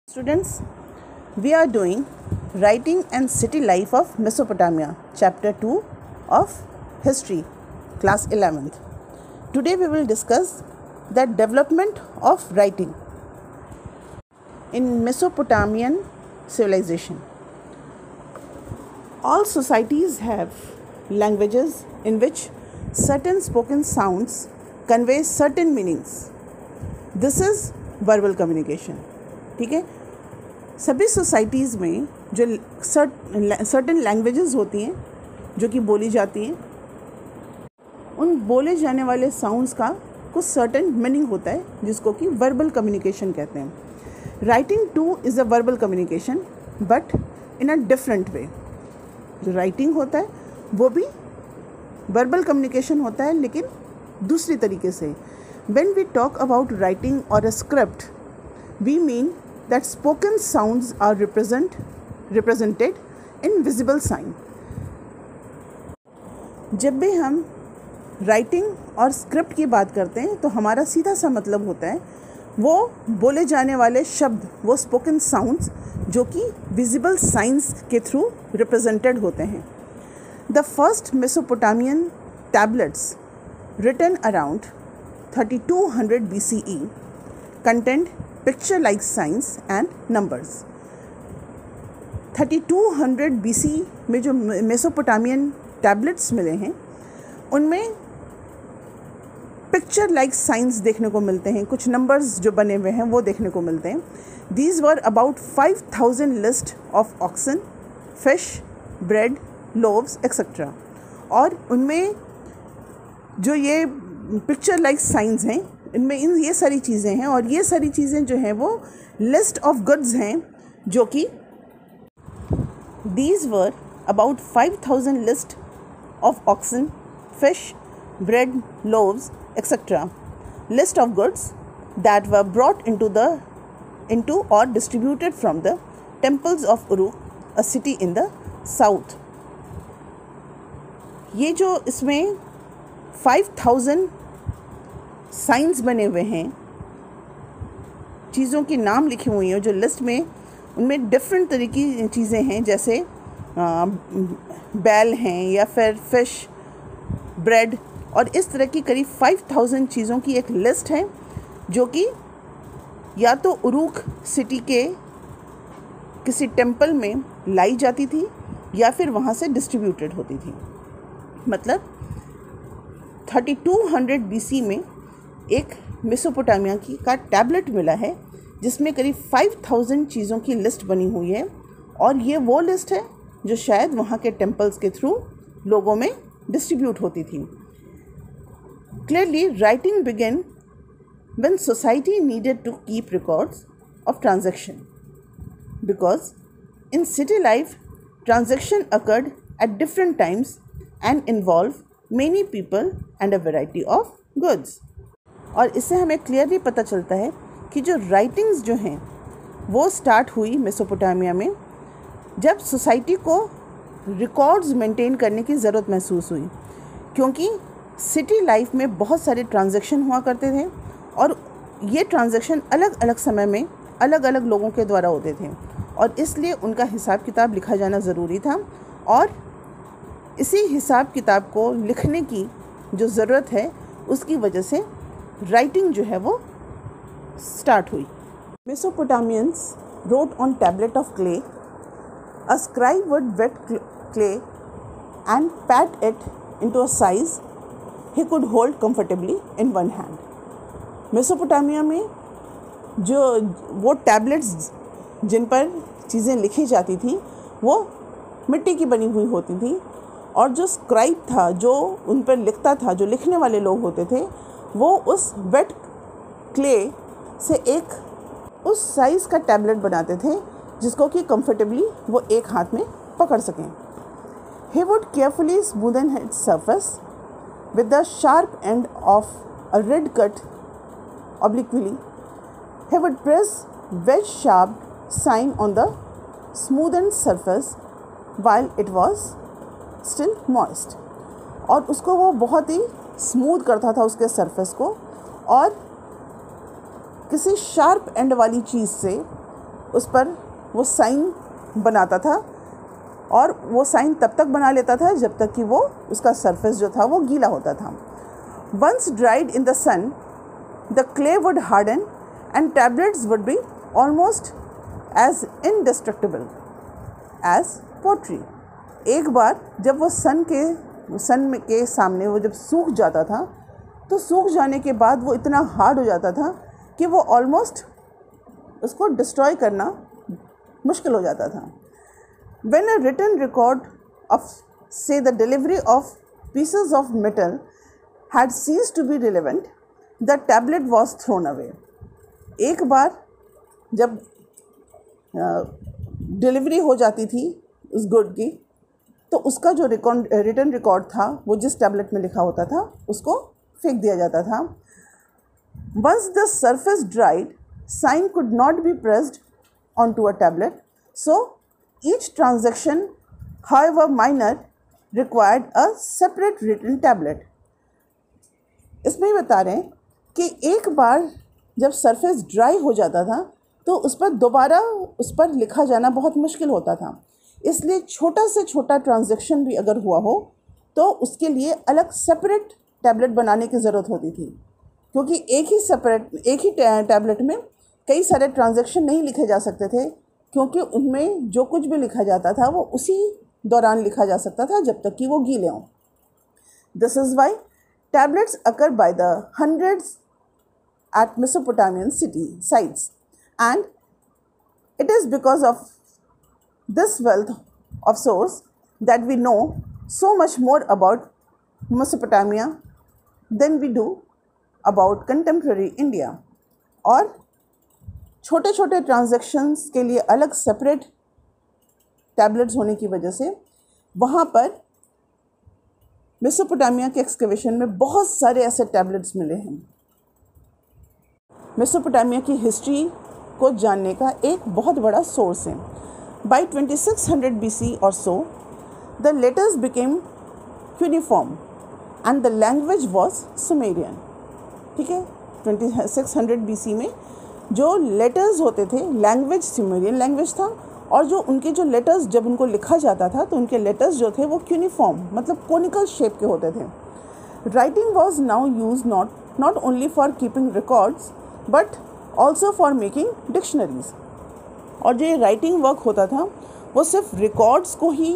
Students, we are doing Writing and City Life of Mesopotamia, Chapter 2 of History, Class 11th. Today we will discuss the development of writing in Mesopotamian civilization. All societies have languages in which certain spoken sounds convey certain meanings. This is verbal communication. ठीक है, सभी societies में जो certain languages होती हैं जो कि बोली जाती हैं, उन बोले जाने वाले साउंड्स का कुछ सर्टेन मीनिंग होता है जिसको कि वर्बल कम्युनिकेशन कहते हैं. Writing two is a verbal communication but in a different way. जो राइटिंग होता है वो भी वर्बल कम्युनिकेशन होता है लेकिन दूसरी तरीके से. When we talk about writing और a script we mean that spoken sounds are represented in visible sign. जब भी हम राइटिंग और स्क्रिप्ट की बात करते हैं तो हमारा सीधा सा मतलब होता है वो बोले जाने वाले शब्द, वो स्पोकन साउंड्स जो कि विजिबल साइंस के थ्रू रिप्रेजेंटेड होते हैं. The first Mesopotamian tablets written around 3200 BCE contained picture-like signs and numbers. 3200 BC में जो मेसोपोटामियन टैबलेट्स मिले हैं उनमें पिक्चर लाइक साइंस देखने को मिलते हैं, कुछ नंबर्स जो बने हुए हैं वो देखने को मिलते हैं. These were about 5000 list of oxen, fish, bread, loaves etcetera. और उनमें जो ये पिक्चर लाइक साइंस हैं इनमें ये सारी चीज़ें हैं और ये सारी चीज़ें जो हैं वो लिस्ट ऑफ गुड्स हैं जो कि these were about 5000 list of oxen, fish, bread, loaves etcetera. List of goods that were brought into और distributed from the temples of Uruk, a city in the south. ये जो इसमें 5000 science बने हुए हैं, चीज़ों के नाम लिखे हुए हैं जो लिस्ट में, उनमें डिफरेंट तरह की चीज़ें हैं जैसे बैल हैं या फिर फिश, ब्रेड और इस तरह की करीब 5000 चीज़ों की एक लिस्ट है जो कि या तो उरुक सिटी के किसी टेम्पल में लाई जाती थी या फिर वहाँ से डिस्ट्रीब्यूटेड होती थी. मतलब 3200 BC में एक मेसोपोटामिया का टैबलेट मिला है जिसमें करीब 5000 चीज़ों की लिस्ट बनी हुई है और ये वो लिस्ट है जो शायद वहाँ के टेम्पल्स के थ्रू लोगों में डिस्ट्रीब्यूट होती थी. Clearly writing began when society needed to keep records of transaction because in city life transaction occurred at different times and involve many people and a variety of goods. और इससे हमें clearly पता चलता है कि जो राइटिंग्स जो हैं वो स्टार्ट हुई मेसोपोटामिया में जब सोसाइटी को रिकॉर्ड्स मेंटेन करने की ज़रूरत महसूस हुई, क्योंकि सिटी लाइफ में बहुत सारे ट्रांजैक्शन हुआ करते थे और ये ट्रांजैक्शन अलग अलग समय में अलग अलग लोगों के द्वारा होते थे और इसलिए उनका हिसाब किताब लिखा जाना ज़रूरी था. और इसी हिसाब किताब को लिखने की जो ज़रूरत है उसकी वजह से राइटिंग जो है वो स्टार्ट हुई. मेसोपोटामियंस road on tablet of clay. A scribe would wait clay and PAT it into a size he could hold comfortably in one hand. Mesopotamia में जो वो टैबलेट्स जिन पर चीज़ें लिखी जाती थी वो मिट्टी की बनी हुई होती थी और जो स्क्राइब था, जो उन पर लिखता था, जो लिखने वाले लोग होते थे, वो उस वेट क्ले से एक उस साइज़ का टैबलेट बनाते थे जिसको कि कंफर्टेबली वो एक हाथ में पकड़ सकें. He would carefully smoothen its surface with the sharp end of a red cut obliquely. He would press wedge sharp sign on the smoothened surface while it was still moist. और उसको वो बहुत ही स्मूथ करता था उसके surface को और किसी शार्प एंड वाली चीज़ से उस पर वो साइन बनाता था और वो साइन तब तक बना लेता था जब तक कि वो उसका सरफेस जो था वो गीला होता था. Once dried in the sun, the clay would harden and tablets would be almost as indestructible as pottery. एक बार जब वो सन के सामने वो जब सूख जाता था तो सूख जाने के बाद वो इतना हार्ड हो जाता था कि वो ऑलमोस्ट उसको डिस्ट्रॉय करना मुश्किल हो जाता था. When a written record of, say, the delivery of pieces of metal had ceased to be relevant, the tablet was thrown away. एक बार जब डिलीवरी हो जाती थी उस गुड की तो उसका जो रिटन रिकॉर्ड था वो जिस टैबलेट में लिखा होता था उसको फेंक दिया जाता था. Once the surface dried, sign could not be pressed onto a tablet, so each transaction, however minor, required a separate written tablet. इसमें बता रहे हैं कि एक बार जब सरफेस ड्राई हो जाता था तो उस पर दोबारा उस पर लिखा जाना बहुत मुश्किल होता था. इसलिए छोटा से छोटा ट्रांजैक्शन भी अगर हुआ हो तो उसके लिए अलग सेपरेट टैबलेट बनाने की ज़रूरत होती थी, क्योंकि एक ही टैबलेट में कई सारे ट्रांजैक्शन नहीं लिखे जा सकते थे, क्योंकि उनमें जो कुछ भी लिखा जाता था वो उसी दौरान लिखा जा सकता था जब तक कि वो गीले हों. This is why tablets occur by the hundreds at Mesopotamian sites, and it is because of this wealth of source that we know so much more about Mesopotamia than we do about contemporary India. और छोटे छोटे transactions के लिए अलग separate tablets होने की वजह से वहाँ पर मेसोपोटामिया के एक्सकवेशन में बहुत सारे ऐसे टैबलेट्स मिले हैं. मेसोपोटामिया की हिस्ट्री को जानने का एक बहुत बड़ा सोर्स है. बाय 2600 BC और so the letters became cuneiform and the language was Sumerian. ठीक है, 2600 BC में जो लेटर्स होते थे लैंग्वेज सुमेरियन लैंग्वेज था, और जो उनके जो लेटर्स जब उनको लिखा जाता था तो उनके लेटर्स जो थे वो क्यूनिफॉर्म मतलब कोनिकल शेप के होते थे. Writing was now use not only for keeping records but also for making dictionaries. और जो ये राइटिंग वर्क होता था वो सिर्फ रिकॉर्ड्स को ही,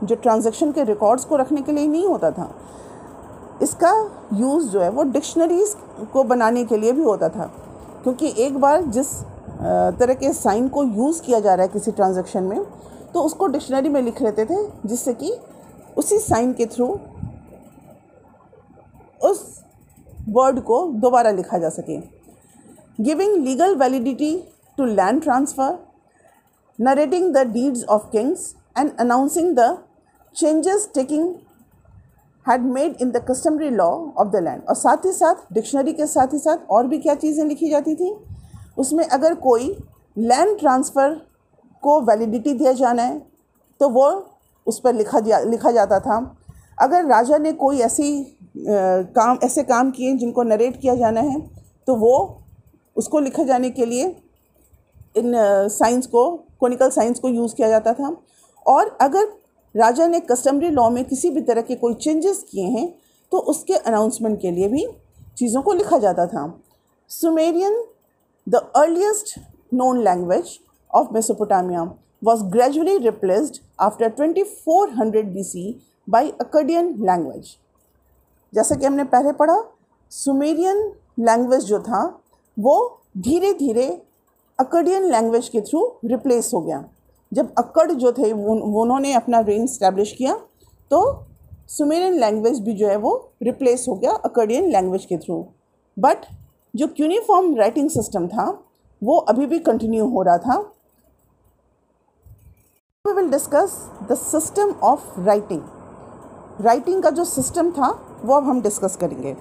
जो ट्रांजैक्शन के रिकॉर्ड्स को रखने के लिए नहीं होता था, इसका यूज़ जो है वो डिक्शनरीज को बनाने के लिए भी होता था, क्योंकि एक बार जिस तरह के साइन को यूज़ किया जा रहा है किसी ट्रांजैक्शन में तो उसको डिक्शनरी में लिख लेते थे, जिससे कि उसी साइन के थ्रू उस वर्ड को दोबारा लिखा जा सके. Giving legal validity to land transfer, narrating the deeds of kings and announcing the changes taking had made in the customary law of the land. और साथ ही साथ डिक्शनरी के साथ ही साथ और भी क्या चीज़ें लिखी जाती थी उसमें. अगर कोई लैंड ट्रांसफ़र को वैलिडिटी दिया जाना है तो वो उस पर लिखा जाता था. अगर राजा ने कोई ऐसे काम किए जिनको नरेट किया जाना है तो वो उसको लिखा जाने के लिए इन साइंस को, कोनिकल साइंस को यूज़ किया जाता था. और अगर राजा ने कस्टमरी लॉ में किसी भी तरह के कोई चेंजेस किए हैं तो उसके अनाउंसमेंट के लिए भी चीज़ों को लिखा जाता था. Sumerian, the earliest known language of Mesopotamia, was gradually replaced after 2400 BC by Akkadian language. जैसा कि हमने पहले पढ़ा, सुमेरियन लैंग्वेज जो था वो धीरे धीरे अक्कडियन लैंग्वेज के थ्रू रिप्लेस हो गया. जब अक्कड़ जो थे उन्होंने अपना रेन स्टैब्लिश किया तो सुमेरियन लैंग्वेज भी जो है वो रिप्लेस हो गया अक्कडियन लैंग्वेज के थ्रू. बट जो यूनिफॉर्म राइटिंग सिस्टम था वो अभी भी कंटिन्यू हो रहा था. We will discuss the system of writing. Writing का जो सिस्टम था वो अब हम डिस्कस करेंगे.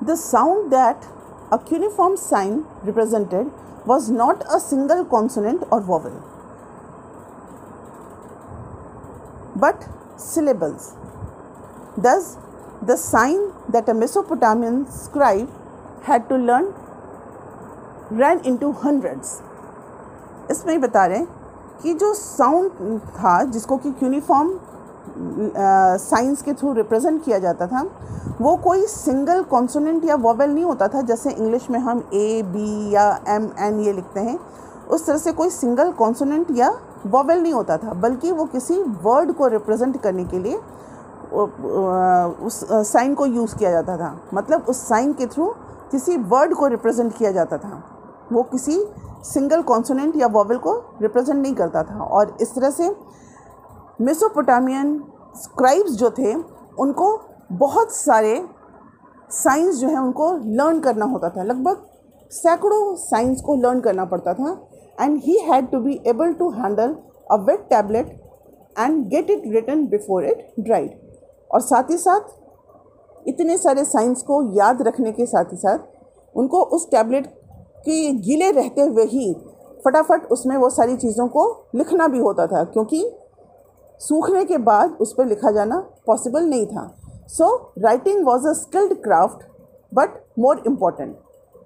The sound that a uniform sign represented was not a single consonant or vowel, but syllables. Thus, the sign that a Mesopotamian scribe had to learn ran into hundreds। इसमें ही बता रहे हैं कि जो साउंड था जिसको कि यूनिफॉर्म साइंस के थ्रू रिप्रेजेंट किया जाता था, वो कोई सिंगल कॉन्सोनेंट या वोवेल नहीं होता था। जैसे इंग्लिश में हम ए बी या एम एन ये लिखते हैं, उस तरह से कोई सिंगल कॉन्सोनेंट या वोवेल नहीं होता था, बल्कि वो किसी वर्ड को रिप्रेजेंट करने के लिए उस साइन को यूज़ किया जाता था। मतलब उस साइन के थ्रू किसी वर्ड को रिप्रेजेंट किया जाता था, वो किसी सिंगल कॉन्सोनेंट या वोवेल को रिप्रेजेंट नहीं करता था। और इस तरह से मेसोपोटामियन स्क्राइब्स जो थे उनको बहुत सारे साइंस जो है उनको लर्न करना होता था, लगभग सैकड़ों साइंस को लर्न करना पड़ता था। And he had to be able to handle a wet tablet and get it written before it dried. और साथ ही साथ इतने सारे साइंस को याद रखने के साथ ही साथ उनको उस टैबलेट के गीले रहते हुए ही फटाफट उसमें वो सारी चीज़ों को लिखना भी होता था, क्योंकि सूखने के बाद उस पर लिखा जाना पॉसिबल नहीं था। So writing was a skilled craft but more important,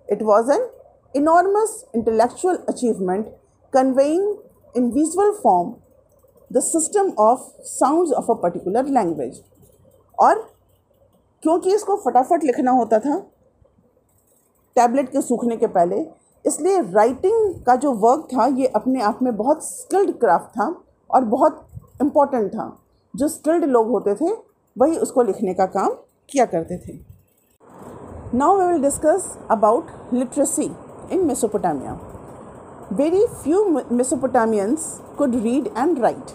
it was an enormous intellectual achievement conveying in visual form the system of sounds of a particular language. और क्योंकि इसको फटाफट लिखना होता था टैबलेट के सूखने के पहले, इसलिए राइटिंग का जो वर्क था ये अपने आप में बहुत स्किल्ड क्राफ्ट था और बहुत इम्पॉर्टेंट था। जो स्किल्ड लोग होते थे वही उसको लिखने का काम किया करते थे। Now we will discuss about literacy in Mesopotamia. Very few Mesopotamians could read and write.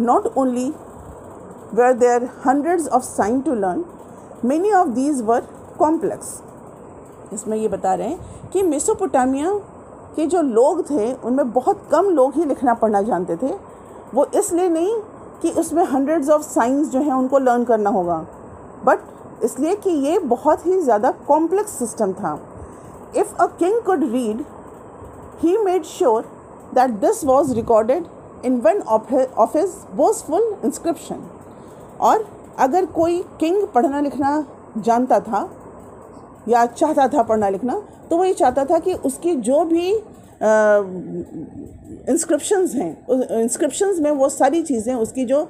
Not only were there hundreds of signs to learn, many of these were complex। इसमें ये बता रहे हैं कि मेसोपोटामिया के जो लोग थे उनमें बहुत कम लोग ही लिखना पढ़ना जानते थे। वो इसलिए नहीं कि उसमें हंड्रेड्स ऑफ साइंस जो हैं उनको लर्न करना होगा, बट इसलिए कि ये बहुत ही ज़्यादा कॉम्प्लेक्स सिस्टम था। If a king could read, he made sure that this was recorded in one of his boastful inscription. और अगर कोई किंग पढ़ना लिखना जानता था या चाहता था पढ़ना लिखना, तो वो ये चाहता था कि उसकी जो भी इंस्क्रिप्शंस हैं, उस इंस्क्रिप्शंस में वो सारी चीज़ें, उसकी जो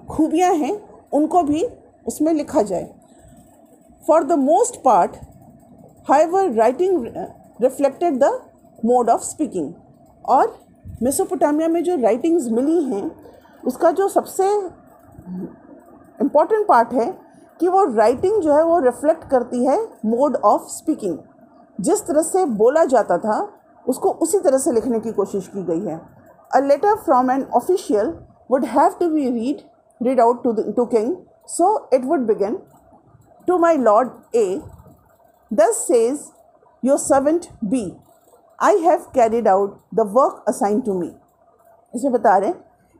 खूबियाँ हैं उनको भी उसमें लिखा जाए। For the most part however writing reflected the mode of speaking. और मेसोपोटामिया में जो राइटिंग्स मिली हैं उसका जो सबसे इम्पॉर्टेंट पार्ट है कि वो राइटिंग जो है वो रिफ्लेक्ट करती है मोड ऑफ स्पीकिंग। जिस तरह से बोला जाता था उसको उसी तरह से लिखने की कोशिश की गई है। A letter from an official would have to be read out to king, so it would begin, to my lord A, thus says your servant B, I have carried out the work assign to me. इसमें बता रहे हैं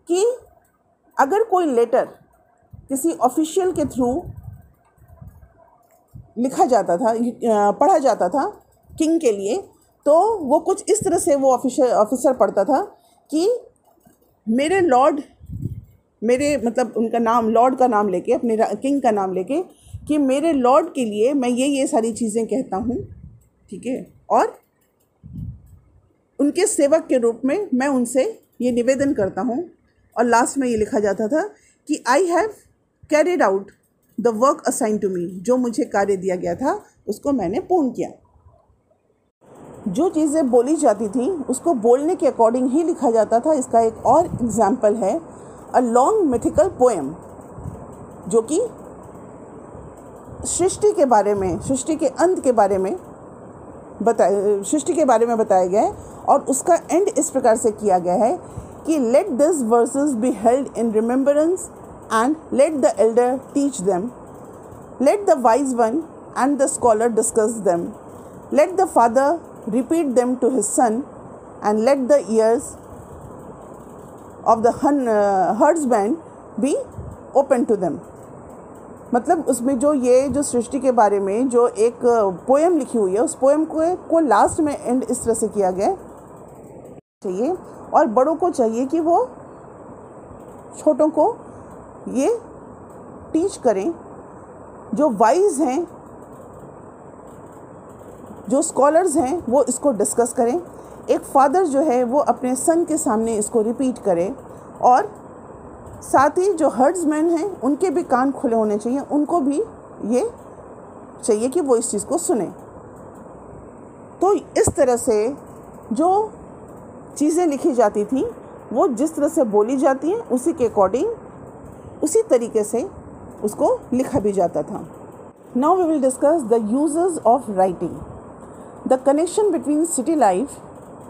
कि अगर कोई letter किसी official के through लिखा जाता था, पढ़ा जाता था किंग के लिए, तो वो कुछ इस तरह से वो ऑफिसर पढ़ता था कि मेरे लॉर्ड, मेरे मतलब उनका नाम, लॉर्ड का नाम लेके, अपने किंग का नाम लेके, कि मेरे लॉर्ड के लिए मैं ये सारी चीज़ें कहता हूँ, ठीक है, और उनके सेवक के रूप में मैं उनसे ये निवेदन करता हूँ। और लास्ट में ये लिखा जाता था कि I have carried out the work assign to me, जो मुझे कार्य दिया गया था उसको मैंने पूर्ण किया। जो चीज़ें बोली जाती थी उसको बोलने के अकॉर्डिंग ही लिखा जाता था। इसका एक और एग्जाम्पल है अ लॉन्ग मिथिकल पोएम, जो कि सृष्टि के बारे में, सृष्टि के अंत के बारे में सृष्टि के बारे में बताया गया है। और उसका एंड इस प्रकार से किया गया है कि let this versus be held in remembrance and let the Elder teach them, let the wise one and the scholar discuss them, let the father repeat them to his son and let the ears of the herdsman be open to them। मतलब उसमें जो सृष्टि के बारे में जो एक poem लिखी हुई है, उस पोएम को लास्ट में एंड इस तरह से किया गया चाहिए। और बड़ों को चाहिए कि वो छोटों को ये टीच करें, जो वाइज हैं जो स्कॉलर्स हैं वो इसको डिस्कस करें, एक फादर जो है वो अपने सन के सामने इसको रिपीट करे, और साथ ही जो हर्ड्समैन हैं उनके भी कान खुले होने चाहिए, उनको भी ये चाहिए कि वो इस चीज़ को सुने। तो इस तरह से जो चीज़ें लिखी जाती थी वो जिस तरह से बोली जाती हैं उसी के अकॉर्डिंग उसी तरीके से उसको लिखा भी जाता था। Now we will discuss the uses of writing. The connection between city life,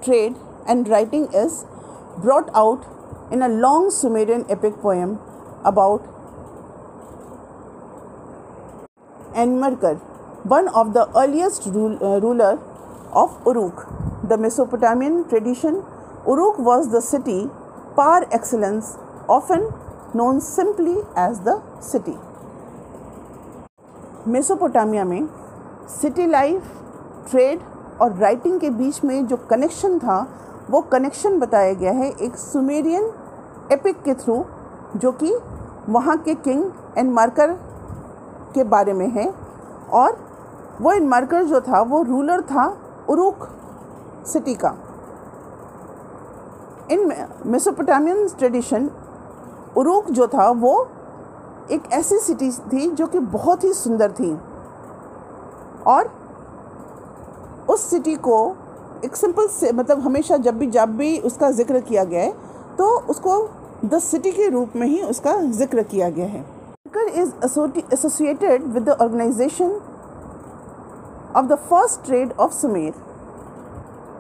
trade and writing is brought out in a long Sumerian epic poem about Enmerkar, one of the earliest ruler of Uruk. The Mesopotamian tradition, Uruk was the city par excellence, often known simply as the city. Mesopotamia में city life, trade और writing के बीच में जो connection था वो connection बताया गया है एक सुमेरियन एपिक के थ्रू, जो कि वहाँ के किंग एनमार्कर के बारे में है। और वो एनमार्कर जो था वो रूलर था उरुक सिटी का। इन मेसोपोटामियन ट्रेडिशन उरुक जो था वो एक ऐसी सिटी थी जो कि बहुत ही सुंदर थी, और उस सिटी को एक सिंपल से मतलब हमेशा जब भी उसका जिक्र किया गया है तो उसको द सिटी के रूप में ही उसका जिक्र किया गया है। Enmerkar is associated with the organization of the first trade of Sumer.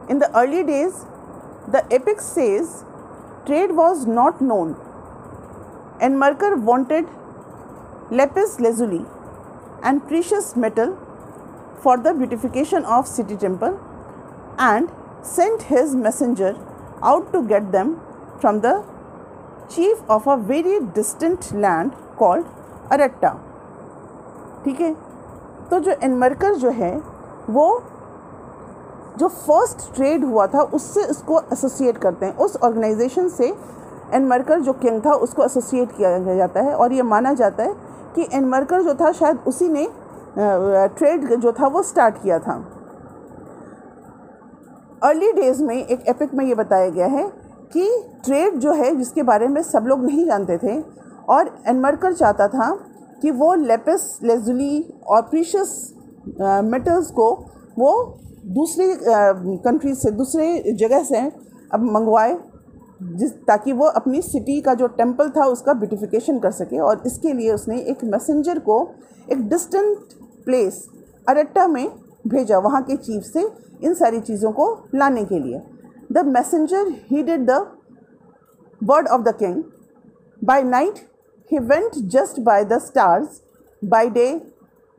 In the early days, the epic says trade was not known. Enmerkar wanted lapis lazuli and precious metal for the beautification of city temple, and sent his messenger out to get them from the chief of a very distant land called अरट्टा। ठीक है, तो जो एनमर्कर जो है वो जो first trade हुआ था उससे उसको एसोसिएट करते हैं, उस ऑर्गेनाइजेशन से एनमर्कर जो किंग था उसको एसोसिएट किया जाता है, और ये माना जाता है कि एनमर्कर जो था शायद उसी ने ट्रेड जो था वो स्टार्ट किया था। अर्ली डेज़ में एक एपिक में ये बताया गया है कि ट्रेड जो है जिसके बारे में सब लोग नहीं जानते थे, और एनमर्कर चाहता था कि वो लेपिस लेजुली और प्रीशियस मेटल्स को वो दूसरी कंट्रीज से, दूसरे जगह से अब मंगवाए, ताकि वो अपनी सिटी का जो टेम्पल था उसका ब्यूटिफिकेशन कर सके। और इसके लिए उसने एक मैसेंजर को एक डिस्टेंट प्लेस अरट्टा में भेजा, वहाँ के चीफ से इन सारी चीज़ों को लाने के लिए। The messenger heeded the word of the king. By night he went just by the stars, by day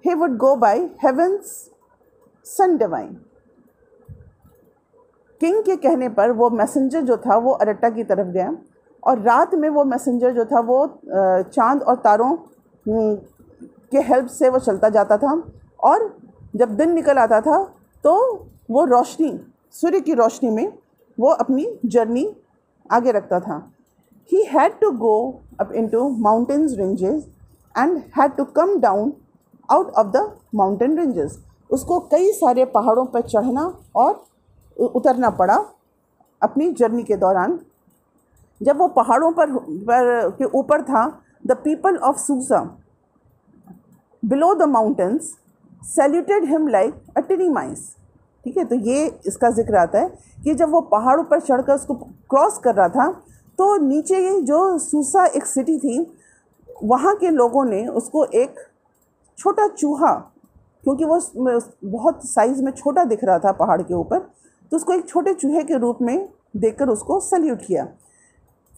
he would go by heaven's sun divine. King के कहने पर वो मैसेंजर जो था वो अरट्टा की तरफ गया, और रात में वो मैसेंजर जो था वो चांद और तारों के हेल्प से वो चलता जाता था, और जब दिन निकल आता था तो वो रोशनी, सूर्य की रोशनी में वो अपनी जर्नी आगे रखता था। He had to go up into mountains ranges and had to come down out of the mountain ranges. उसको कई सारे पहाड़ों पर चढ़ना और उतरना पड़ा अपनी जर्नी के दौरान। जब वो पहाड़ों पर के ऊपर था, the people of Susa below the mountains saluted him like a tiny mice. ठीक है, तो ये इसका जिक्र आता है कि जब वो पहाड़ों पर चढ़कर उसको क्रॉस कर रहा था तो नीचे जो सूसा एक सिटी थी वहाँ के लोगों ने उसको एक छोटा चूहा, क्योंकि वो बहुत साइज़ में छोटा दिख रहा था पहाड़ के ऊपर, तो उसको एक छोटे चूहे के रूप में देखकर उसको सल्यूट किया।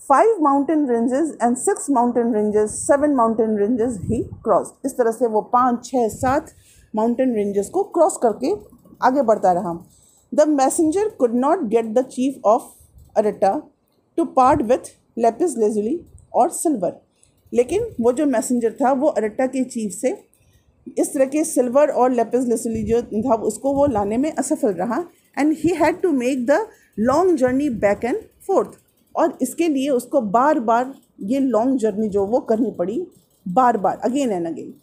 5 mountain ranges and 6 mountain ranges, 7 mountain ranges he cross. इस तरह से वो 5, 6, 7 माउंटेन रेंजेस को क्रॉस करके आगे बढ़ता रहा। The messenger could not get the chief of Aratta to part with lapis lazuli और सिल्वर, लेकिन वो जो मैसेंजर था वो अरट्टा के चीफ से इस तरह के सिल्वर और लेपिस लेजुली जो था उसको वो लाने में असफल रहा, and he had to make the long journey back and forth, और इसके लिए उसको बार बार ये लॉन्ग जर्नी जो वो करनी पड़ी, बार बार again and again,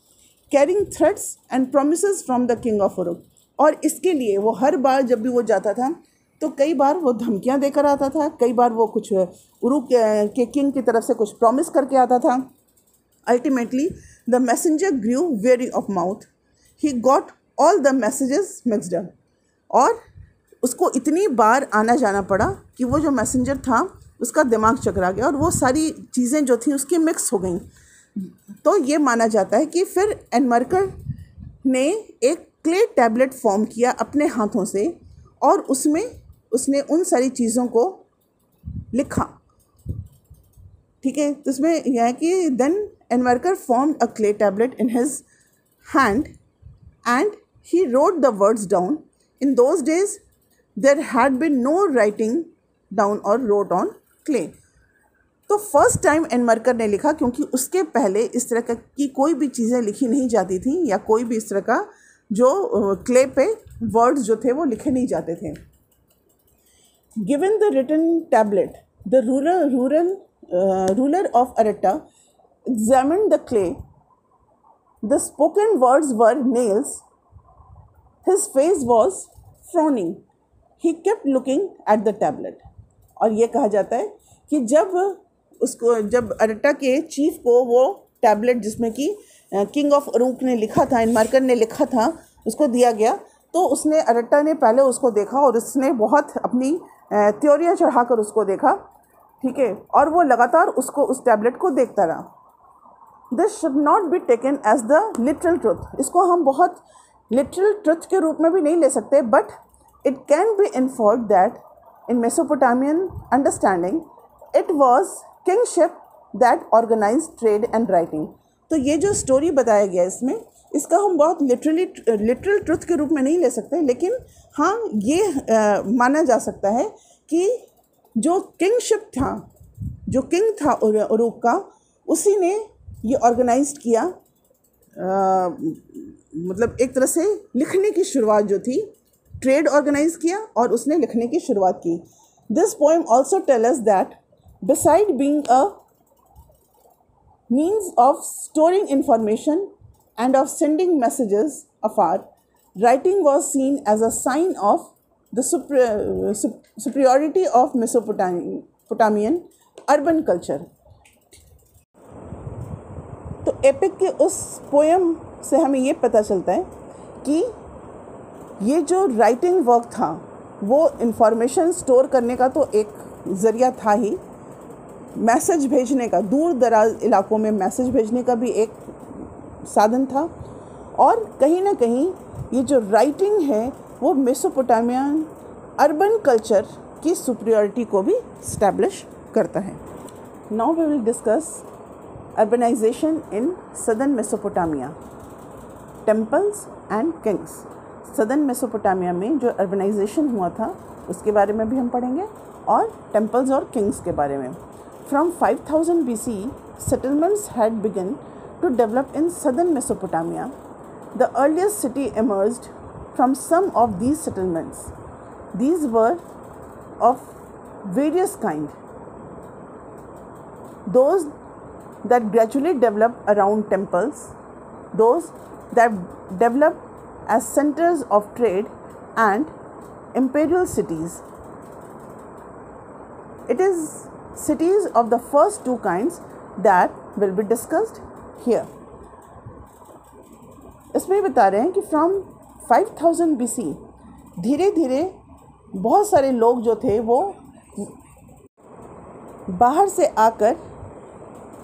carrying threats and promises from the king of Uruk. और इसके लिए वो हर बार जब भी वो जाता था तो कई बार वो धमकियां देकर आता था, कई बार वो कुछ उरुक के किंग की तरफ से कुछ प्रॉमिस करके आता था. Ultimately the messenger grew weary of mouth. He got all the messages mixed up. और उसको इतनी बार आना जाना पड़ा कि वो जो मैसेंजर था उसका दिमाग चकरा गया और वो सारी चीज़ें जो थी उसकी मिक्स हो गई. तो ये माना जाता है कि फिर एनमर्कर ने एक क्ले टैबलेट फॉर्म किया अपने हाथों से और उसमें उसने उन सारी चीज़ों को लिखा. ठीक है, तो इसमें यह है कि then Enmerkar formed a clay tablet in his hand and he wrote the words down. In those days there had been no writing down और रोट ऑन क्ले. तो फर्स्ट टाइम एनमर्कर ने लिखा, क्योंकि उसके पहले इस तरह की कोई भी चीज़ें लिखी नहीं जाती थी या कोई भी इस तरह का जो क्ले पे वर्ड्स जो थे वो लिखे नहीं जाते थे. Given the written tablet the ruler of Aratta examined the clay. The spoken words were nails. His face was frowning. He kept looking at the tablet. और ये कहा जाता है कि जब अरेटा के चीफ को वो टैबलेट जिसमें कि किंग ऑफ अरुक ने लिखा था, एनमर्कर ने लिखा था, उसको दिया गया, तो उसने अरेटा ने पहले उसको देखा और उसने बहुत अपनी थ्योरियाँ चढ़ाकर उसको देखा. ठीक है, और वो लगातार उसको उस टैबलेट को देखता रहा. This should not be taken as the literal truth. इसको हम बहुत लिटरल ट्रुथ के रूप में भी नहीं ले सकते, but it can be inferred that in Mesopotamian understanding it was kingship that organise trade and writing. तो ये जो स्टोरी बताया गया इसमें, इसका हम बहुत लिटरल ट्रुथ के रूप में नहीं ले सकते, लेकिन हाँ ये माना जा सकता है कि जो किंगशिप था, जो किंग था उरुक का, उसी ने ये ऑर्गेनाइज किया. मतलब एक तरह से लिखने की शुरुआत जो थी, ट्रेड ऑर्गेनाइज किया और उसने लिखने की शुरुआत की. This poem also tell us that beside being a means of storing information and of sending messages afar, writing was seen as a sign of the superiority of Mesopotamian urban culture. तो epic के उस poem से हमें ये पता चलता है कि ये जो राइटिंग वर्क था वो इंफॉर्मेशन स्टोर करने का तो एक ज़रिया था ही, मैसेज भेजने का, दूर दराज इलाकों में मैसेज भेजने का भी एक साधन था. और कहीं ना कहीं ये जो राइटिंग है वो मेसोपोटामियन अर्बन कल्चर की सुपीरियरिटी को भी इस्टेब्लिश करता है. Now we will discuss urbanisation in southern Mesopotamia, temples and kings. Southern Mesopotamia में जो अर्बनाइजेशन हुआ था उसके बारे में भी हम पढ़ेंगे और टेम्पल्स और किंग्स के बारे में. From 5000 BC, settlements had begun to develop in southern Mesopotamia. The earliest city emerged from some of these settlements. These were of various kinds. Those that gradually developed around temples, those that developed as centers of trade and imperial cities. It is cities of the first two kinds that will be discussed here. इसमें बता रहे हैं कि from 5000 BC धीरे धीरे बहुत सारे लोग जो थे वो बाहर से आकर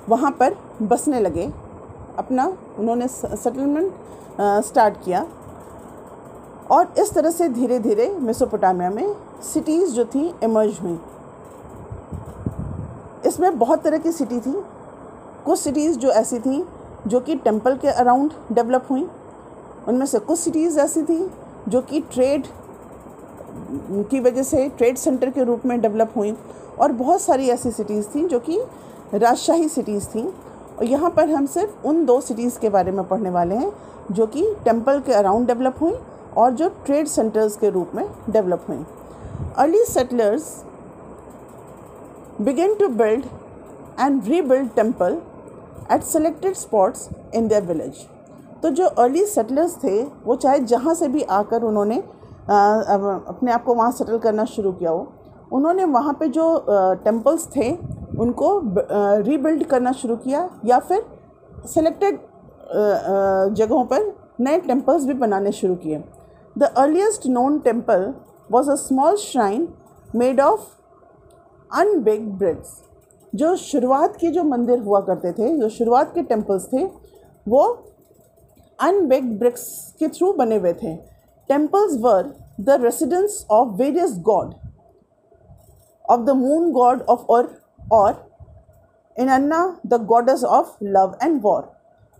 वहाँ पर बसने लगे, अपना उन्होंने सेटलमेंट स्टार्ट किया. और इस तरह से धीरे धीरे मेसोपोटामिया में सिटीज़ जो थी इमर्ज हुई. इसमें बहुत तरह की सिटी थी. कुछ सिटीज़ जो ऐसी थी जो कि टेम्पल के अराउंड डेवलप हुई, उनमें से कुछ सिटीज़ ऐसी थी जो कि ट्रेड की वजह से ट्रेड सेंटर के रूप में डेवलप हुई, और बहुत सारी ऐसी सिटीज़ थी जो कि राजशाही सिटीज़ थी. और यहाँ पर हम सिर्फ उन दो सिटीज़ के बारे में पढ़ने वाले हैं जो कि टेम्पल के अराउंड डेवलप हुई और जो ट्रेड सेंटर्स के रूप में डेवलप हुई. Early settlers began to build and rebuild temple at selected spots in their village. तो जो अर्ली सेटलर्स थे वो चाहे जहाँ से भी आकर उन्होंने अपने आप को वहाँ सेटल करना शुरू किया हो, उन्होंने वहाँ पे जो टेम्पल्स थे उनको रीबिल्ड करना शुरू किया या फिर सेलेक्टेड जगहों पर नए टेम्पल्स भी बनाने शुरू किए। The earliest known temple was a small shrine made of unbaked bricks. जो शुरुआत के जो मंदिर हुआ करते थे, जो शुरुआत के टेम्पल्स थे, वो अनबेक्ड ब्रिक्स के थ्रू बने हुए थे। Temples were the residence of various god of the moon god of और Inanna the goddess of love and war.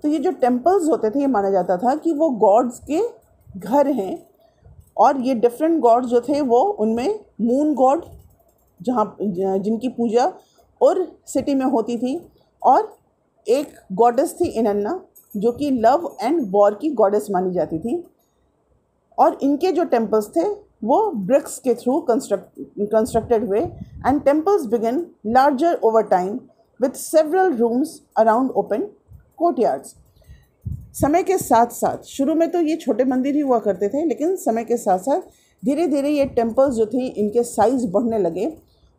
तो ये जो टेम्पल्स होते थे, ये माना जाता था कि वो गॉड्स के घर हैं, और ये डिफरेंट गॉड्स जो थे वो उनमें मून गॉड जिनकी पूजा और सिटी में होती थी, और एक गॉडेस थी इनन्ना जो कि लव एंड वॉर की गॉडेस मानी जाती थी। और इनके जो टेम्पल्स थे वो ब्रिक्स के थ्रू कंस्ट्रक्टेड हुए, and temples began larger over time with several rooms around open courtyards. समय के साथ साथ शुरू में तो ये छोटे मंदिर ही हुआ करते थे, लेकिन समय के साथ साथ धीरे धीरे ये टेम्पल्स जो थी इनके साइज़ बढ़ने लगे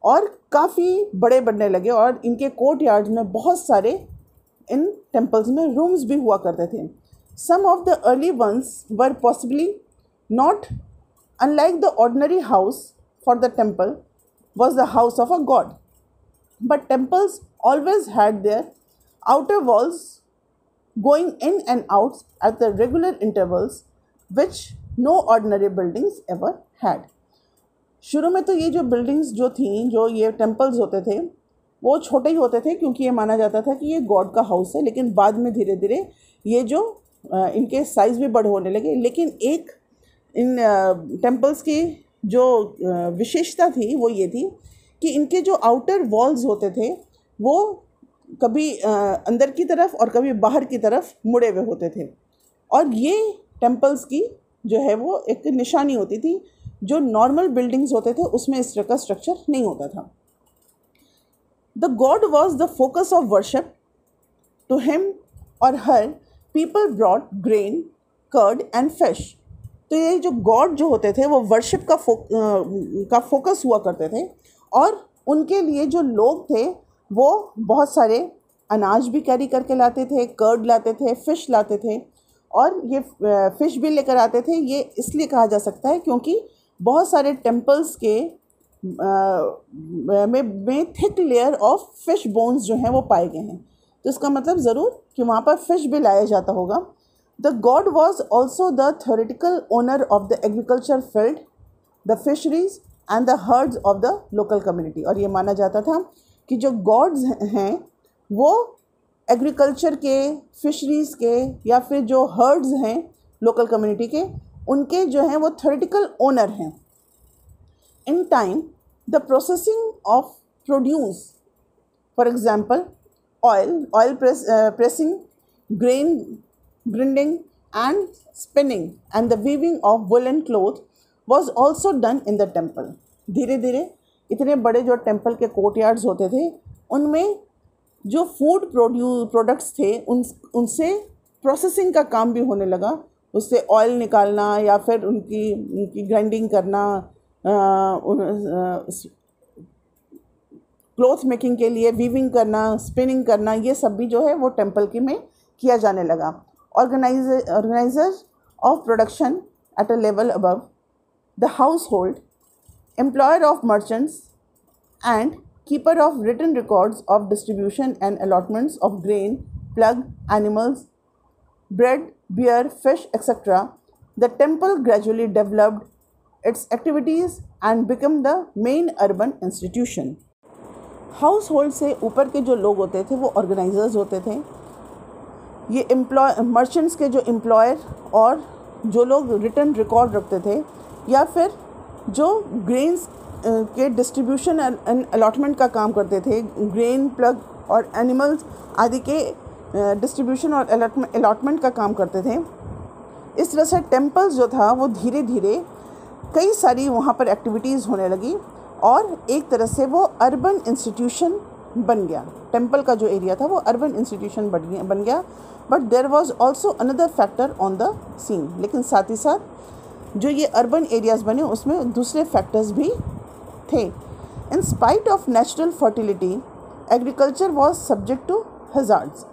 और काफ़ी बड़े बनने लगे, और इनके कोर्टयार्ड्स में बहुत सारे इन टेम्पल्स में रूम्स भी हुआ करते थे। Some of the early ones were possibly not unlike the ordinary house for the temple was the house of a god, but temples always had their outer walls going in and out at the regular intervals which no ordinary buildings ever had. शुरू में तो ये जो buildings जो थी, जो ये temples होते थे, वो छोटे ही होते थे क्योंकि ये माना जाता था कि ये गॉड का हाउस है, लेकिन बाद में धीरे धीरे ये जो इनके साइज़ भी बड़े होने लगे। लेकिन एक इन टेम्पल्स की जो विशेषता थी वो ये थी कि इनके जो आउटर वॉल्स होते थे वो कभी अंदर की तरफ और कभी बाहर की तरफ मुड़े हुए होते थे, और ये टेम्पल्स की जो है वो एक निशानी होती थी। जो नॉर्मल बिल्डिंग्स होते थे उसमें इस तरह का स्ट्रक्चर नहीं होता था। The god was the focus of worship. To him और her people brought grain, curd and fish. तो ये जो गॉड जो होते थे वो वर्शिप का फोकस हुआ करते थे, और उनके लिए जो लोग थे वो बहुत सारे अनाज भी कैरी करके लाते थे, कर्ड लाते थे, फ़िश लाते थे, और ये फ़िश भी लेकर आते थे। ये इसलिए कहा जा सकता है क्योंकि बहुत सारे टेम्पल्स के में thick layer of fish bones जो हैं वो पाए गए हैं, तो इसका मतलब ज़रूर कि वहाँ पर फ़िश भी लाया जाता होगा। The god was also the theoretical owner of the agriculture field, the fisheries and the herds of the local community। और ये माना जाता था कि जो गॉड्स हैं वो एग्रीकल्चर के, फिशरीज़ के या फिर जो हर्ड्स हैं लोकल कम्युनिटी के, उनके जो हैं वो थ्योरेटिकल ओनर हैं। In time the processing of produce, for example oil pressing, grain grinding and spinning and the weaving of woolen cloth was also done in the temple। धीरे धीरे इतने बड़े जो टेम्पल के कोर्टयार्ड्स होते थे उनमें जो फूड प्रोडक्ट्स थे उनसे प्रोसेसिंग का काम भी होने लगा। उससे ऑयल निकालना या फिर उनकी ग्राइंडिंग करना, क्लॉथ मेकिंग के लिए वीविंग करना, स्पिनिंग करना, ये सब भी जो है वो टेम्पल के में किया जाने लगा। Organizers of production at a level above, the household, employer of merchants, and keeper of written records of distribution and allotments of grain, plug, animals, bread, beer, fish, etc. The temple gradually developed its activities and became the main urban institution। House hold से ऊपर के जो लोग होते थे वो organisers होते थे। ये मर्चेंट्स के जो एम्प्लॉयर और जो लोग रिटर्न रिकॉर्ड रखते थे, या फिर जो ग्रेन्स के डिस्ट्रीब्यूशन एंड अलॉटमेंट का काम करते थे, ग्रेन, प्लग और एनिमल्स आदि के डिस्ट्रीब्यूशन और अलॉटमेंट का काम करते थे। इस तरह से टेम्पल्स जो था वो धीरे धीरे कई सारी वहाँ पर एक्टिविटीज़ होने लगी, और एक तरह से वो अर्बन इंस्टीट्यूशन बन गया, टेम्पल का जो एरिया था वो अर्बन इंस्टीट्यूशन बन गया. But there was also another factor on the scene. लेकिन साथ ही साथ जो ये अर्बन एरियाज़ बने उसमें दूसरे फैक्टर्स भी थे. In spite of natural fertility agriculture was subject to hazards.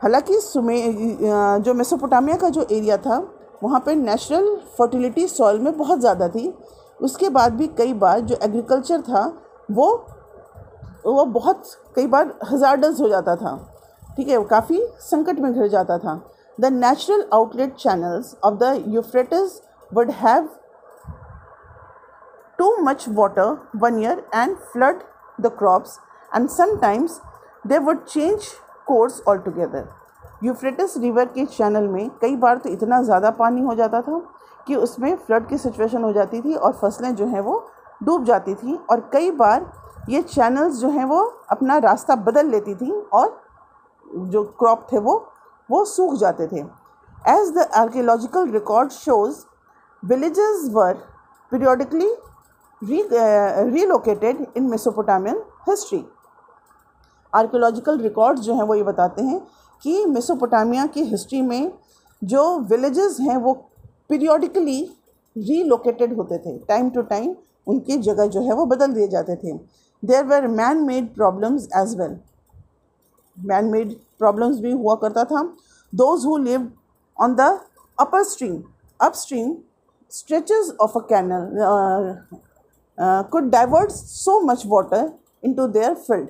हालांकि जो मेसोपोटामिया का जो एरिया था वहाँ पे नेचुरल फर्टिलिटी सॉइल में बहुत ज़्यादा थी. उसके बाद भी कई बार जो एग्रीकल्चर था वो बहुत कई बार हजार्डस हो जाता था. ठीक है, वो काफ़ी संकट में घिर जाता था. The natural outlet channels of the Euphrates would have too much water one year and flood the crops and sometimes they would change course all together. Euphrates river के चैनल में कई बार तो इतना ज़्यादा पानी हो जाता था कि उसमें फ्लड की सिचुएशन हो जाती थी और फसलें जो हैं वो डूब जाती थी. और कई बार ये चैनल्स जो हैं वो अपना रास्ता बदल लेती थी और जो क्रॉप थे वो सूख जाते थे. As the archaeological record shows villages were periodically relocated in Mesopotamian history. Archaeological records जो हैं वो ये बताते हैं कि मेसोपोटामिया की हिस्ट्री में जो विलेजेस हैं वो पीरियडिकली रीलोकेटेड होते थे. टाइम टू टाइम उनकी जगह जो है वो बदल दिए जाते थे. There were man made problems as well. Man made problems भी हुआ करता था. Those who lived on the upper stream upstream stretches of a canal could divert so much water into their field.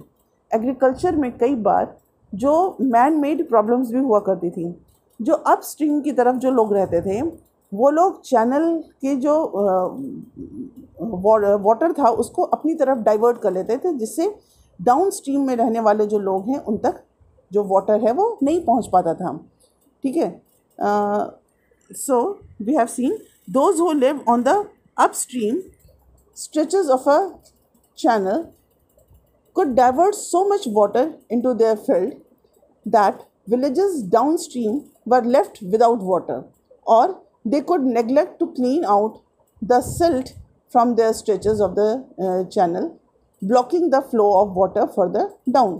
Agriculture में कई बार जो man made problems भी हुआ करती थी. जो अप स्ट्रीम की तरफ जो लोग रहते थे वो लोग चैनल के जो वाटर था उसको अपनी तरफ डाइवर्ट कर लेते थे, जिससे डाउन स्ट्रीम में रहने वाले जो लोग हैं उन तक जो वाटर है वो नहीं पहुंच पाता था. ठीक है, so we have seen those who live on the upstream stretches of a channel could divert so much water into their field that villages downstream were left without water, or they could neglect to clean out the silt from their stretches of the channel, blocking the flow of water further down.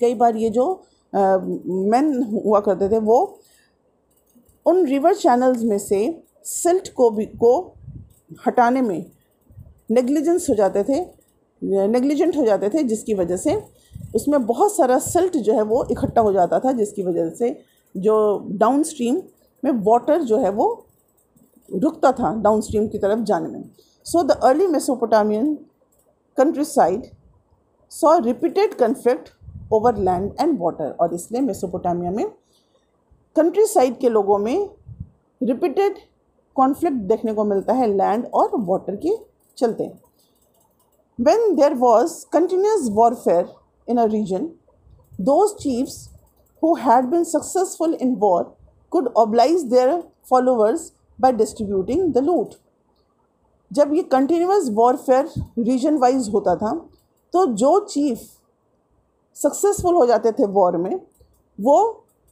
कई बार ये जो men हुआ करते थे वो उन river channels में से सिल्ट को हटाने में नेग्लिजेंट हो जाते थे, जिसकी वजह से उसमें बहुत सारा सिल्ट जो है वो इकट्ठा हो जाता था, जिसकी वजह से जो डाउन स्ट्रीम में वाटर जो है वो रुकता था डाउन स्ट्रीम की तरफ जाने में. So the early Mesopotamian country side saw repeated conflict over land and water. और इसलिए मेसोपोटामिया में कंट्री साइड के लोगों में रिपीटेड कॉन्फ्लिक्ट देखने को मिलता है लैंड और वाटर के चलते. When there was continuous warfare in a region, those chiefs who had been successful in war could oblige their followers by distributing the loot. जब ये continuous warfare region wise होता था तो जो चीफ सक्सेसफुल हो जाते थे वॉर में वो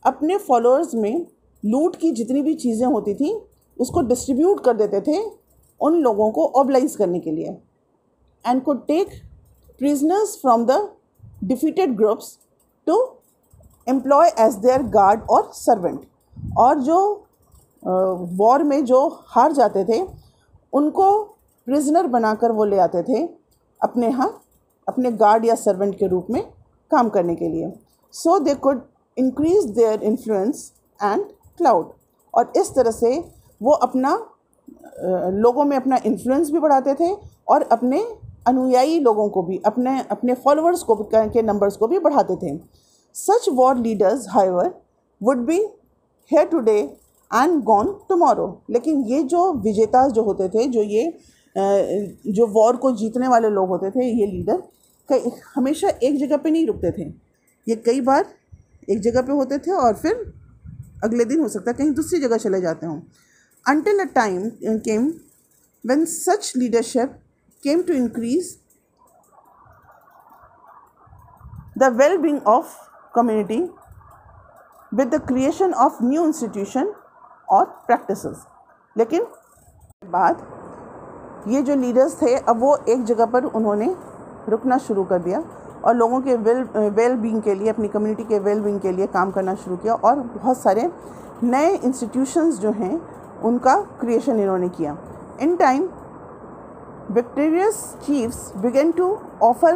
अपने फॉलोअर्स में लूट की जितनी भी चीज़ें होती थी उसको डिस्ट्रीब्यूट कर देते थे उन लोगों को ऑब्लाइज करने के लिए, and could take prisoners from the defeated groups to employ as their guard और सर्वेंट. और जो वॉर में जो हार जाते थे उनको प्रिजनर बनाकर वो ले आते थे अपने यहाँ अपने गार्ड या सर्वेंट के रूप में काम करने के लिए. So they could increase their influence and clout. और इस तरह से वो अपना लोगों में अपना इन्फ्लुएंस भी बढ़ाते थे और अपने अनुयायी लोगों को भी अपने फॉलोअर्स को के नंबर्स को भी बढ़ाते थे. Such war leaders however would be here today and gone tomorrow. लेकिन ये जो विजेता जो होते थे, जो वॉर को जीतने वाले लोग होते थे, ये लीडर हमेशा एक जगह पे नहीं रुकते थे. ये कई बार एक जगह पे होते थे और फिर अगले दिन हो सकता है कहीं दूसरी जगह चले जाते हों. Until a time came when such leadership came to increase the well-being of community with the creation of new institution और practices. लेकिन बाद ये जो लीडर्स थे अब वो एक जगह पर उन्होंने रुकना शुरू कर दिया और लोगों के वेल बीइंग के लिए, अपनी कम्युनिटी के वेल बीइंग के लिए काम करना शुरू किया और बहुत सारे नए इंस्टीट्यूशंस जो हैं उनका क्रिएशन इन्होंने किया. In time victorious chiefs began to offer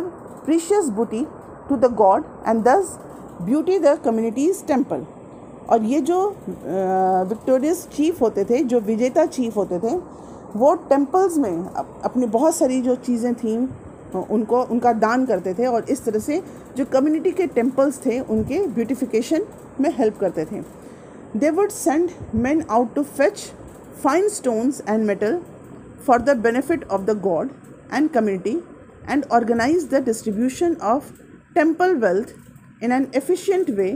precious booty to the god and thus beauty the community's temple. और ये जो विक्टोरियस चीफ होते थे, जो विजेता चीफ होते थे, वो टेम्पल्स में अपनी बहुत सारी जो चीज़ें थीं उनका दान करते थे और इस तरह से जो कम्युनिटी के टेम्पल्स थे उनके ब्यूटिफिकेशन में हेल्प करते थे. They would send men out to fetch fine stones and metal for the benefit of the god and community and organize the distribution of temple wealth in an efficient way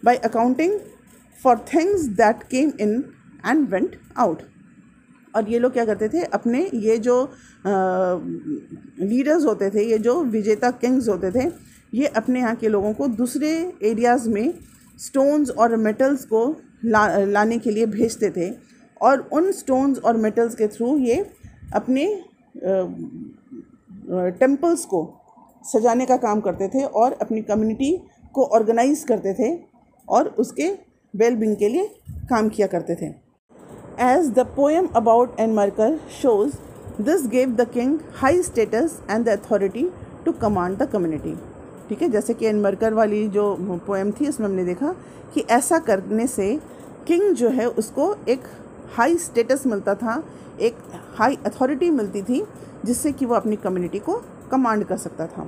by accounting for things that came in and went out. और ये लोग क्या करते थे, अपने ये जो leaders होते थे, ये जो विजेता किंग्स होते थे, ये अपने यहाँ के लोगों को दूसरे एरियाज़ में स्टोन्स और मेटल्स को लाने के लिए भेजते थे और उन स्टोन्स और मेटल्स के थ्रू ये अपने टेम्पल्स को सजाने का काम करते थे और अपनी कम्युनिटी को ऑर्गेनाइज करते थे और उसके वेल बीइंग के लिए काम किया करते थे. As the poem about Enmerkar shows, this gave the king high status and the authority to command the community. ठीक है, जैसे कि एनमर्कर वाली जो पोएम थी उसमें हमने देखा कि ऐसा करने से किंग जो है उसको एक हाई स्टेटस मिलता था, एक हाई अथॉरिटी मिलती थी जिससे कि वो अपनी कम्युनिटी को कमांड कर सकता था.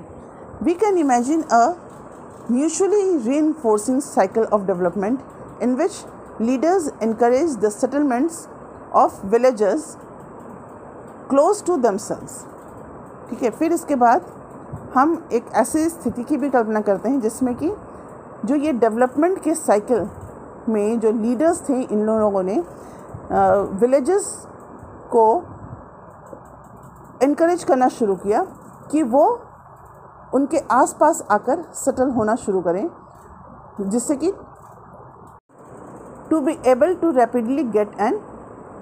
We can imagine a mutually reinforcing cycle of development in which leaders encourage the settlements of villagers close to themselves. ठीक है, फिर इसके बाद हम एक ऐसी स्थिति की भी कल्पना करते हैं जिसमें कि जो ये डेवलपमेंट के साइकिल में जो लीडर्स थे, इन लोगों ने विलेजेस को इनकरेज करना शुरू किया कि वो उनके आसपास आकर सेटल होना शुरू करें, जिससे कि to be able to rapidly get an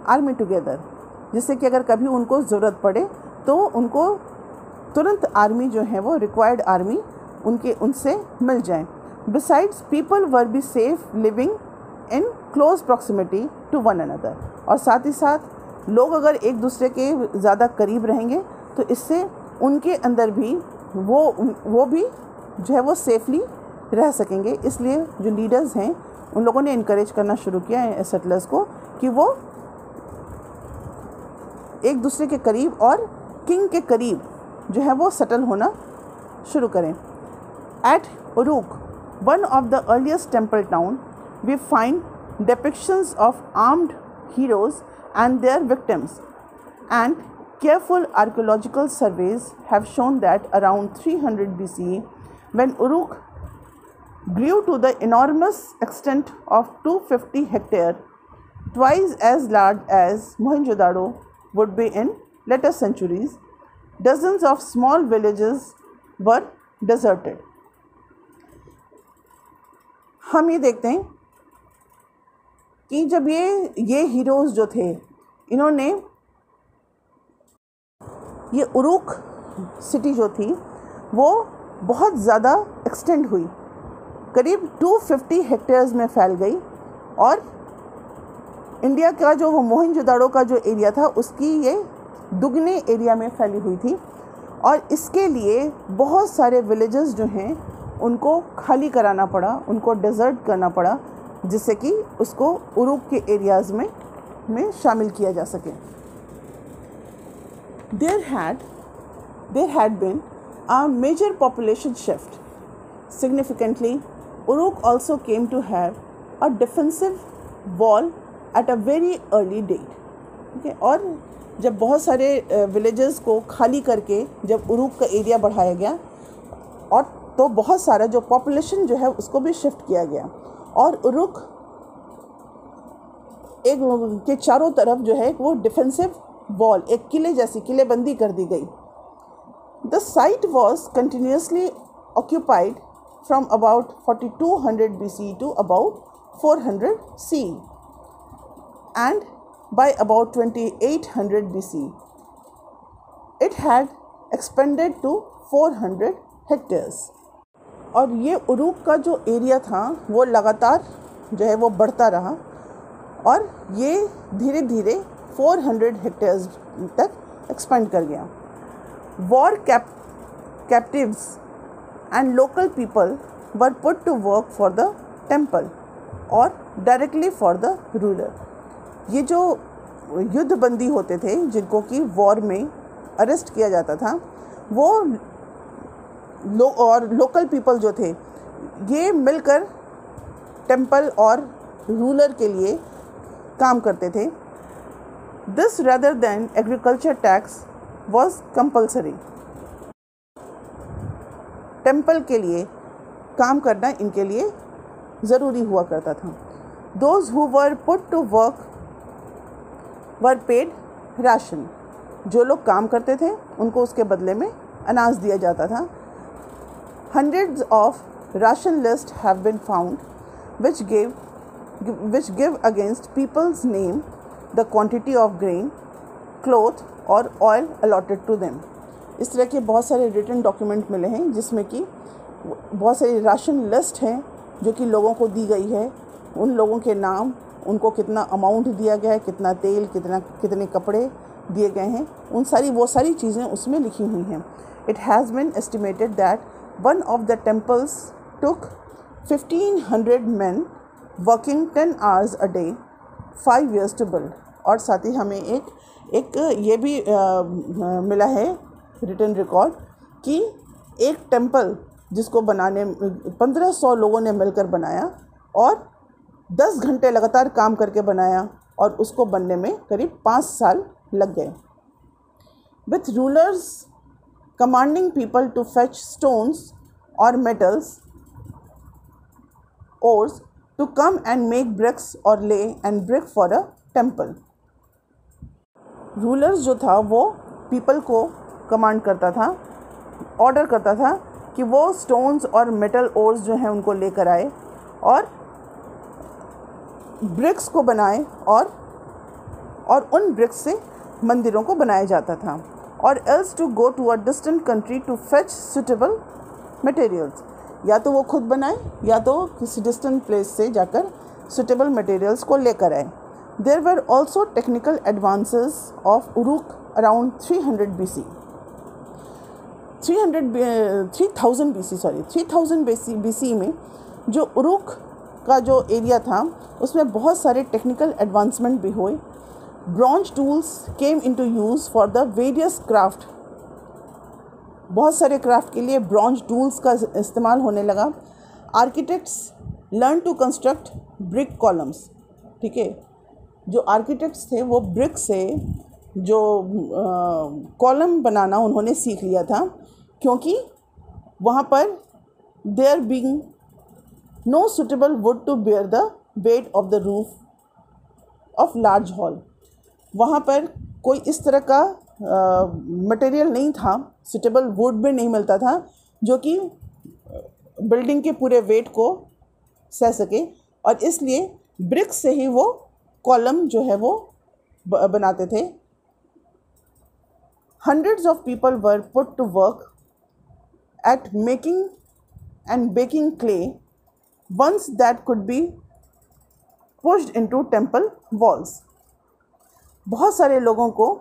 army together, जिससे कि अगर कभी उनको ज़रूरत पड़े तो उनको तुरंत आर्मी जो है वो रिक्वायर्ड आर्मी उनसे मिल जाए. Besides people were be safe living in close proximity to one another. और साथ ही साथ लोग अगर एक दूसरे के ज़्यादा करीब रहेंगे तो इससे उनके अंदर भी वो भी जो है वो सेफली रह सकेंगे. इसलिए जो लीडर्स हैं उन लोगों ने इनकरेज करना शुरू किया है सेटलर्स को कि वो एक दूसरे के करीब और किंग के करीब जो है वो सेटल होना शुरू करें. At Uruk, one of the earliest temple town, we find depictions of armed heroes and their victims, and careful archaeological surveys have shown that around 300 BCE, when Uruk grew to the enormous extent of 250 hectares, twice as large as Mohenjo-daro would be in later centuries, dozens of small villages were deserted. हम ये देखते हैं कि जब ये heroes जो थे, इन्होंने ये उरुक सिटी जो थी वो बहुत ज़्यादा एक्सटेंड हुई, करीब 250 हेक्टेयर्स में फैल गई और इंडिया का जो वो मोहनजोदाड़ो का जो एरिया था उसकी ये दुगने एरिया में फैली हुई थी. और इसके लिए बहुत सारे विलेजेस जो हैं उनको खाली कराना पड़ा, उनको डेजर्ट करना पड़ा, जिससे कि उसको उरुक के एरियाज़ में शामिल किया जा सके. There had been a major population shift. Significantly, Uruk also came to have a defensive wall at a very early date. Okay? और जब बहुत सारे विलेजेस को खाली करके जब उरुक का एरिया बढ़ाया गया और तो बहुत सारा जो पॉपुलेशन जो है उसको भी शिफ्ट किया गया और उरुक एक के चारों तरफ जो है वो डिफेंसिव वॉल, एक किले जैसी किलेबंदी कर दी गई. The site was continuously occupied from about 4200 BC to about 400 CE, and by about 2800 BC it had expanded to 400 hectares. और ये उरूक का जो एरिया था वो लगातार जो है वो बढ़ता रहा और ये धीरे धीरे 400 हेक्टेयर्स तक एक्सपेंड कर गया। War captives and local people were put to work for the temple or directly for the ruler. ये जो युद्धबंदी होते थे जिनको कि वॉर में अरेस्ट किया जाता था, वो और लोकल पीपल जो थे ये मिलकर टेम्पल और रूलर के लिए काम करते थे। This rather than agriculture tax was compulsory. Temple के लिए काम करना इनके लिए ज़रूरी हुआ करता था। Those who were put to work were paid ration. जो लोग काम करते थे उनको उसके बदले में अनाज दिया जाता था। Hundreds of ration lists have been found which give against people's name the quantity of grain, cloth or oil allotted to them। इस तरह के बहुत सारे रिटन डॉक्यूमेंट मिले हैं जिसमें कि बहुत सारी राशन लिस्ट हैं जो कि लोगों को दी गई है। उन लोगों के नाम, उनको कितना अमाउंट दिया गया है, कितना तेल, कितने कपड़े दिए गए हैं, वो सारी चीज़ें उसमें लिखी हुई हैं। It has been estimated that one of the temples took 1500 men working 10 hours a day 5 years to build। और साथ ही हमें एक ये भी मिला है रिटन रिकॉर्ड कि एक टेम्पल जिसको बनाने 1500 लोगों ने मिलकर बनाया और 10 घंटे लगातार काम करके बनाया और उसको बनने में करीब 5 साल लग गए। With rulers commanding people to fetch stones or metals ores to come and make bricks or lay and brick for a temple। Rulers जो था वो पीपल को कमांड करता था, ऑर्डर करता था कि वो स्टोन्स और मेटल ओर्स जो हैं उनको लेकर आए और ब्रिक्स को बनाए और उन ब्रिक्स से मंदिरों को बनाया जाता था। Or else to go to a distant country to fetch suitable materials. या तो वो खुद बनाए या तो किसी डिस्टेंट प्लेस से जाकर सुटेबल मटेरियल्स को लेकर आए। There were also technical advances of Uruk around 3000 BC में जो उरूक का जो एरिया था उसमें बहुत सारे टेक्निकल एडवांसमेंट भी हुए। Bronze tools came into use for the various craft. बहुत सारे क्राफ्ट के लिए ब्रॉन्ज टूल्स का इस्तेमाल होने लगा। Architects learn to construct brick columns. ठीक है, जो आर्किटेक्ट्स थे वो ब्रिक से जो कॉलम बनाना उन्होंने सीख लिया था, क्योंकि वहाँ पर there being no suitable wood to bear the weight of the roof of large hall. वहाँ पर कोई इस तरह का मटेरियल नहीं था, सुटेबल वुड भी नहीं मिलता था जो कि बिल्डिंग के पूरे वेट को सह सके, और इसलिए ब्रिक से ही वो कॉलम जो है वो बनाते थे। Hundreds of people were put to work at making and baking clay ones that could be pushed into temple walls. बहुत सारे लोगों को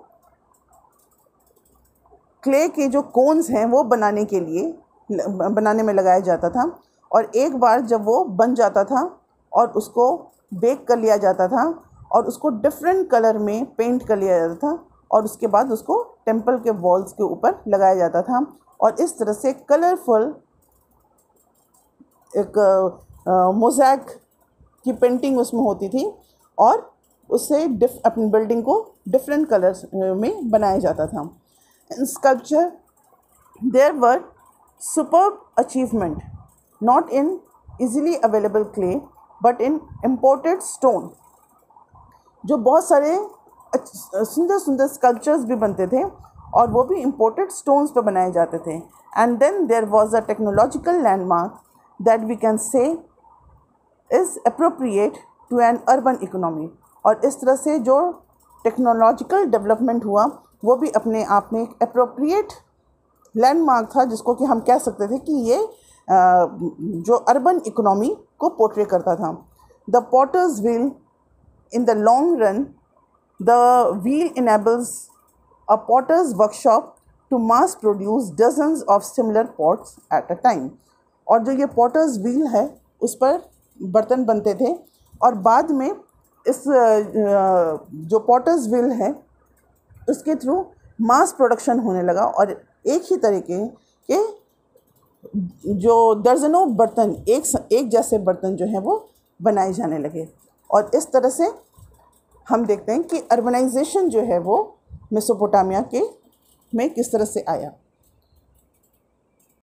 क्ले के जो कोन्स हैं वो बनाने में लगाया जाता था, और एक बार जब वो बन जाता था और उसको बेक कर लिया जाता था और उसको डिफरेंट कलर में पेंट कर लिया जाता था और उसके बाद उसको टेम्पल के वॉल्स के ऊपर लगाया जाता था, और इस तरह से कलरफुल एक मोज़ैक की पेंटिंग उसमें होती थी और उससे अपनी बिल्डिंग को डिफरेंट कलर्स में बनाया जाता था। In sculpture there were superb achievement not in easily available clay but in imported stone. जो बहुत सारे सुंदर सुंदर स्कल्पचर्स भी बनते थे और वो भी इम्पोर्टेड स्टोन्स पर बनाए जाते थे। And then there was a technological landmark that we can say is appropriate to an urban economy. और इस तरह से जो टेक्नोलॉजिकल डेवलपमेंट हुआ वो भी अपने आप में एक अप्रोप्रिएट लैंडमार्क था, जिसको कि हम कह सकते थे कि ये जो अर्बन इकोनॉमी को पोर्ट्रे करता था। The potter's wheel, in the long run the wheel enables a potter's workshop to mass produce dozens of similar pots at a time. और जो ये पॉटर्स व्हील है उस पर बर्तन बनते थे और बाद में इस जो पॉटर्स व्हील है उसके थ्रू मास प्रोडक्शन होने लगा और एक ही तरीके के जो दर्जनों बर्तन एक जैसे बर्तन जो हैं वो बनाए जाने लगे। और इस तरह से हम देखते हैं कि अर्बनाइजेशन जो है वो मेसोपोटामिया के में किस तरह से आया।